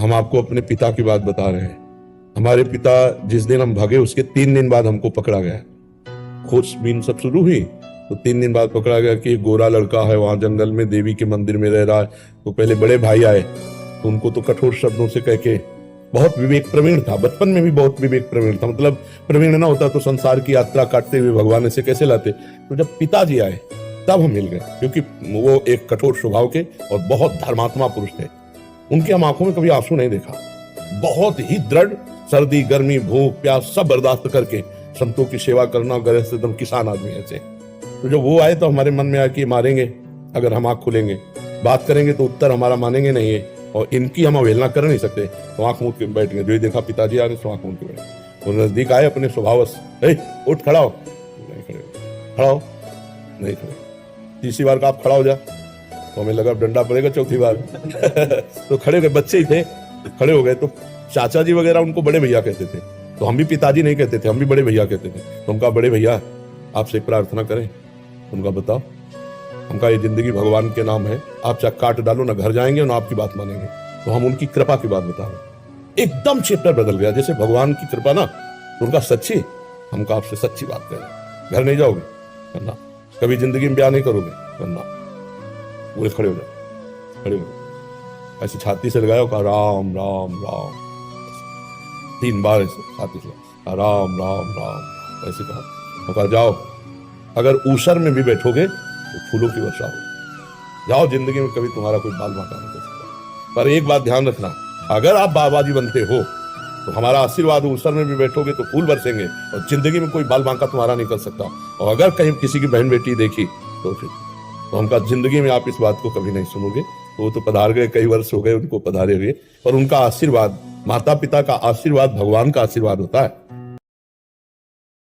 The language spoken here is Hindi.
हम आपको अपने पिता की बात बता रहे हैं। हमारे पिता जिस दिन हम भागे उसके 3 दिन बाद हमको पकड़ा गया। खोजबीन सब शुरू हुई तो 3 दिन बाद पकड़ा गया कि एक गोरा लड़का है वहां जंगल में देवी के मंदिर में रह रहा है। तो पहले बड़े भाई आए तो उनको तो कठोर शब्दों से कह के, बहुत विवेक प्रवीण था, बचपन में भी बहुत विवेक प्रवीण था, मतलब प्रवीण ना होता तो संसार की यात्रा काटते हुए भगवान ऐसे कैसे लाते। तो जब पिताजी आए तब हम मिल गए, क्योंकि वो एक कठोर स्वभाव के और बहुत धर्मात्मा पुरुष थे। उनकी हम आंखों में कभी आंसू नहीं देखा। बहुत ही दृढ़, सर्दी गर्मी भूख प्यास सब बर्दाश्त करके संतों की सेवा करना, गृहस्थ एकदम किसान आदमी ऐसे। तो जब वो आए तो हमारे मन में आया कि मारेंगे अगर हम आंख खोलेंगे, बात करेंगे तो उत्तर हमारा मानेंगे नहीं है, और इनकी हम अवहेलना कर नहीं सकते। तो आंख मूंद के बैठ गए। जो ही देखा पिताजी आ रहे तो आंख मूंद के बैठे। वो नजदीक आए अपने स्वभावश, उठ खड़ा हो, नहीं खड़े, खड़ा हो, नहीं खड़े। तीसरी बार का आप खड़ा हो जा, तो हमें लगा डंडा पड़ेगा चौथी बार तो खड़े हो गए, बच्चे ही थे, खड़े हो गए। तो चाचा जी वगैरह उनको बड़े भैया कहते थे, तो हम भी पिताजी नहीं कहते थे, हम भी बड़े भैया कहते थे। तो उनका बड़े भैया आपसे प्रार्थना करें। उनका बताओ, उनका ये जिंदगी भगवान के नाम है, आप चाहे काट डालो ना घर जाएंगे ना आपकी बात मानेंगे। तो हम उनकी कृपा की बात बता रहे। एकदम चैप्टर बदल गया, जैसे भगवान की कृपा ना, तो उनका सच्ची, हमका आपसे सच्ची बात करें। घर नहीं जाओगे करना, कभी जिंदगी में ब्याह नहीं करोगे करना। पूरे खड़े हो जाओ, खड़े हो जाओ, ऐसे छाती से लगाओ, कहा राम राम राम, 3 बार ऐसे छाती से राम राम राम ऐसे कहा। जाओ, अगर ऊसर में भी बैठोगे तो फूलों की वर्षा हो। जाओ, जिंदगी में कभी तुम्हारा कोई बाल बांका नहीं कर सकता। पर एक बात ध्यान रखना, अगर आप बाबाजी बनते हो तो हमारा आशीर्वाद, ऊसर में भी बैठोगे तो फूल बरसेंगे, और जिंदगी में कोई बाल बांका तुम्हारा नहीं कर सकता। और अगर कहीं किसी की बहन बेटी देखी तो फिर तो हमका जिंदगी में आप इस बात को कभी नहीं सुनोगे। तो वो तो पधार गए, कई वर्ष हो गए उनको पधारे हुए, और उनका आशीर्वाद, माता पिता का आशीर्वाद भगवान का आशीर्वाद होता है।